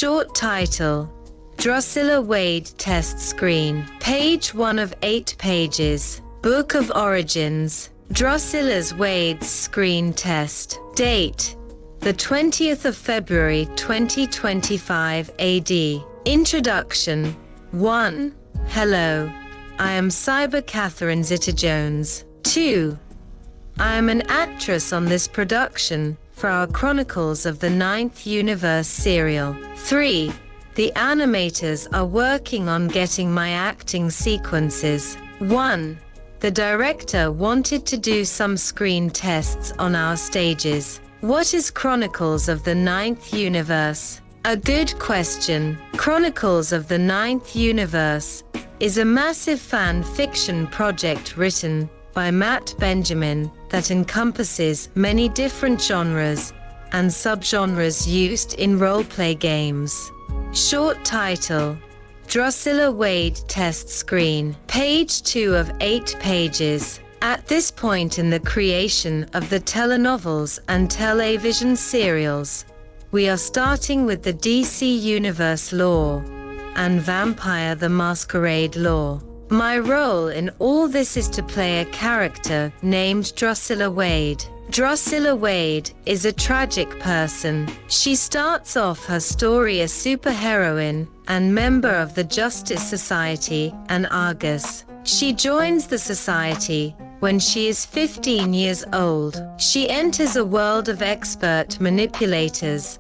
Short title: Druscilla Wade Test Screen. Page 1 of 8 pages. Book of Origins. Druscilla's Wade's Screen Test. Date: the 20th of February 2025 AD. Introduction. 1. Hello. I am Cyber Catherine Zeta-Jones. 2. I am an actress on this production for our Chronicles of the Ninth Universe serial. 3. The animators are working on getting my acting sequences. 1. The director wanted to do some screen tests on our stages. What is Chronicles of the Ninth Universe? A good question. Chronicles of the Ninth Universe is a massive fan fiction project written by Matt Benjamin that encompasses many different genres and subgenres used in role-play games. Short title: Druscilla Wade Test Screen. Page 2 of 8 pages. At this point in the creation of the telenovels and television serials, we are starting with the DC Universe lore and Vampire the Masquerade lore. My role in all this is to play a character named Druscilla Wade. Druscilla Wade is a tragic person. She starts off her story a superheroine and member of the Justice Society and Argus. She joins the society when she is 15 years old. She enters a world of expert manipulators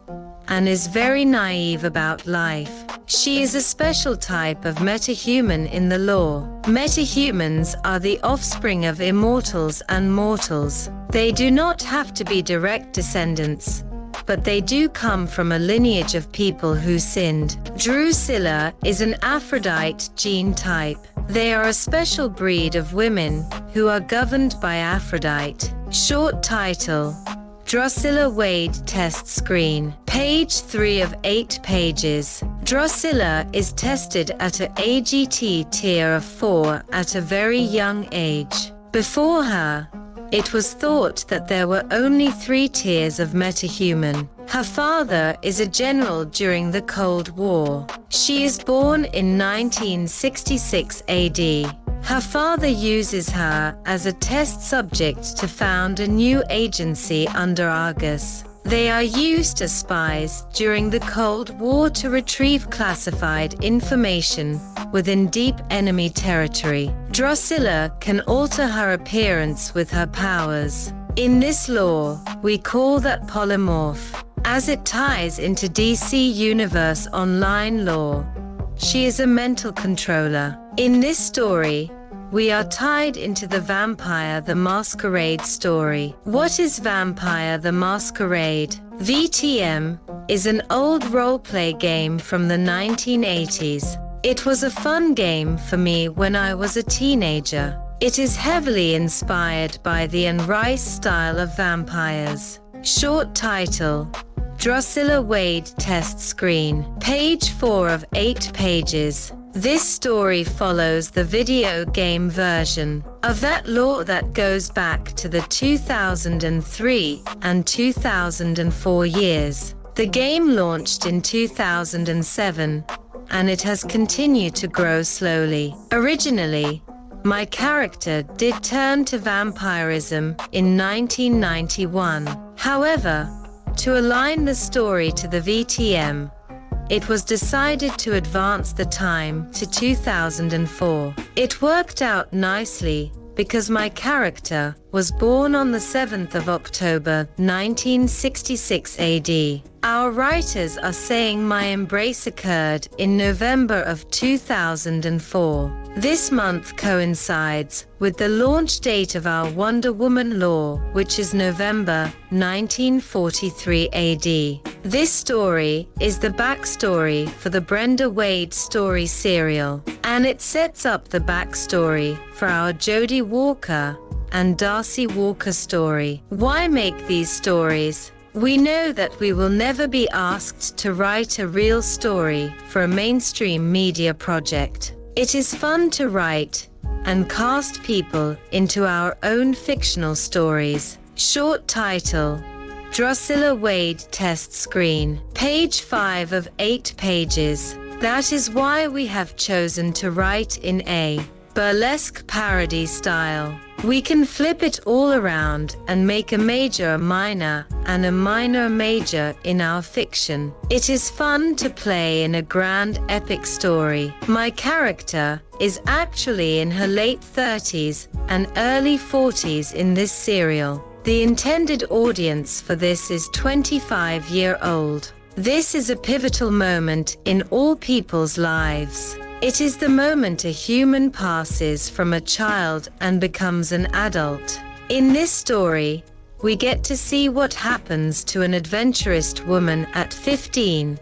and is very naive about life. She is a special type of metahuman in the lore. Metahumans are the offspring of immortals and mortals. They do not have to be direct descendants, but they do come from a lineage of people who sinned. Druscilla is an Aphrodite gene type. They are a special breed of women who are governed by Aphrodite. Short title: Druscilla Wade Test Screen. Page 3 of 8 pages. Druscilla is tested at a AGT tier of 4 at a very young age. Before her, it was thought that there were only 3 tiers of metahuman. Her father is a general during the Cold War. She is born in 1966 AD. Her father uses her as a test subject to found a new agency under Argus. They are used as spies during the Cold War to retrieve classified information within deep enemy territory. Druscilla can alter her appearance with her powers. In this lore, we call that polymorph. As it ties into DC Universe Online lore, she is a mental controller. In this story, we are tied into the Vampire the Masquerade story. What is Vampire the Masquerade? VTM is an old role-play game from the 1980s. It was a fun game for me when I was a teenager. It is heavily inspired by the Anne Rice style of vampires. Short title: Druscilla Wade Test Screen. Page 4 of 8 pages. This story follows the video game version of that lore that goes back to the 2003 and 2004 years. The game launched in 2007, and it has continued to grow slowly. Originally, my character did turn to vampirism in 1991. However, to align the story to the VTM, it was decided to advance the time to 2004. It worked out nicely because my character was born on the 7th of October 1966 AD. Our writers are saying my embrace occurred in November of 2004. This month coincides with the launch date of our Wonder Woman lore, which is November 1943 AD. This story is the backstory for the Brenda Wade story serial, and it sets up the backstory for our Jodie Walker and Darcy Walker story. Why make these stories? We know that we will never be asked to write a real story for a mainstream media project. It is fun to write and cast people into our own fictional stories. Short title: Druscilla Wade test screen. Page 5 of 8 pages. That is why we have chosen to write in a burlesque parody style. We can flip it all around and make a major a minor and a minor a major in our fiction. It is fun to play in a grand epic story. My character is actually in her late 30s and early 40s in this serial. The intended audience for this is 25-year-old. This is a pivotal moment in all people's lives. It is the moment a human passes from a child and becomes an adult. In this story, we get to see what happens to an adventurous woman at 15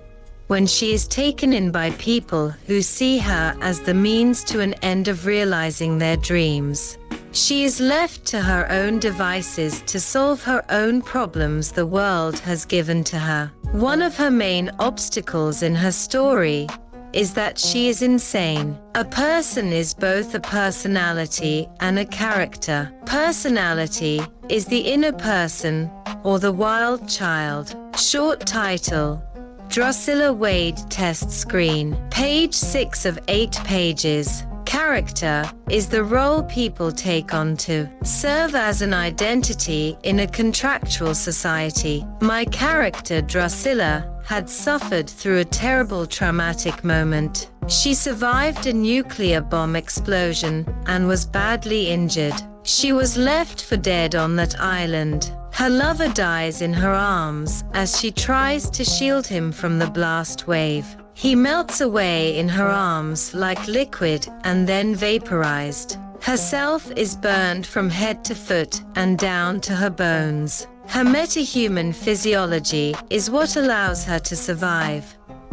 when she is taken in by people who see her as the means to an end of realizing their dreams. She is left to her own devices to solve her own problems the world has given to her. One of her main obstacles in her story is that she is insane. A person is both a personality and a character. Personality is the inner person or the wild child. Short title: Druscilla Wade test screen. Page 6 of 8 pages. Character is the role people take on to serve as an identity in a contractual society. My character Druscilla had suffered through a terrible traumatic moment. She survived a nuclear bomb explosion and was badly injured. She was left for dead on that island. Her lover dies in her arms as she tries to shield him from the blast wave. He melts away in her arms like liquid and then vaporized. Herself is burned from head to foot and down to her bones. Her metahuman physiology is what allows her to survive,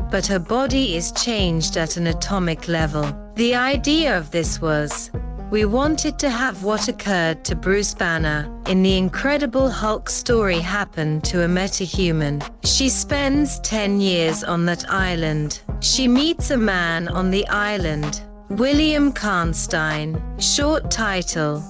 but her body is changed at an atomic level. The idea of this was, we wanted to have what occurred to Bruce Banner in the Incredible Hulk story happen to a metahuman. She spends 10 years on that island. She meets a man on the island, William Karnstein. Short title: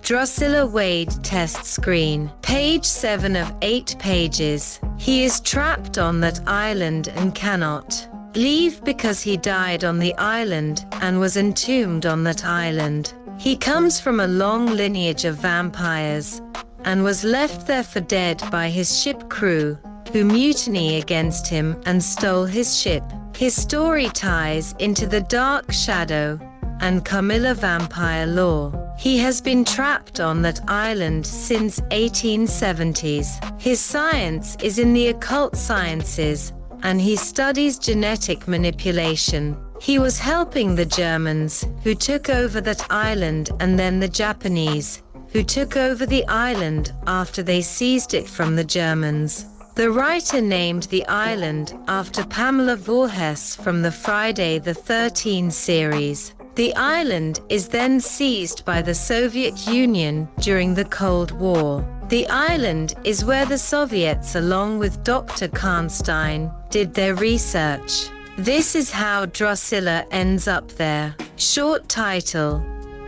Druscilla Wade test screen. Page 7 of 8 pages. He is trapped on that island and cannot leave because he died on the island and was entombed on that island. He comes from a long lineage of vampires and was left there for dead by his ship crew, who mutiny against him and stole his ship. His story ties into the Dark Shadow and Camilla vampire lore. He has been trapped on that island since 1870s. His science is in the occult sciences, and he studies genetic manipulation. He was helping the Germans, who took over that island, and then the Japanese, who took over the island after they seized it from the Germans. The writer named the island after Pamela Voorhees from the Friday the 13th series. The island is then seized by the Soviet Union during the Cold War. The island is where the Soviets, along with Dr. Karnstein, did their research. This is how Druscilla ends up there. Short title: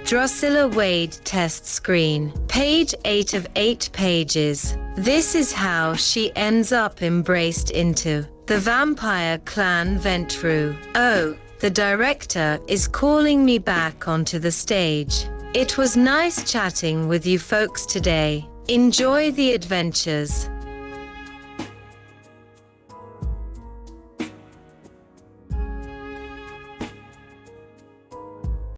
Druscilla Wade test screen. Page 8 of 8 pages. This is how she ends up embraced into the vampire clan Ventru. Oh, the director is calling me back onto the stage. It was nice chatting with you folks today. Enjoy the adventures.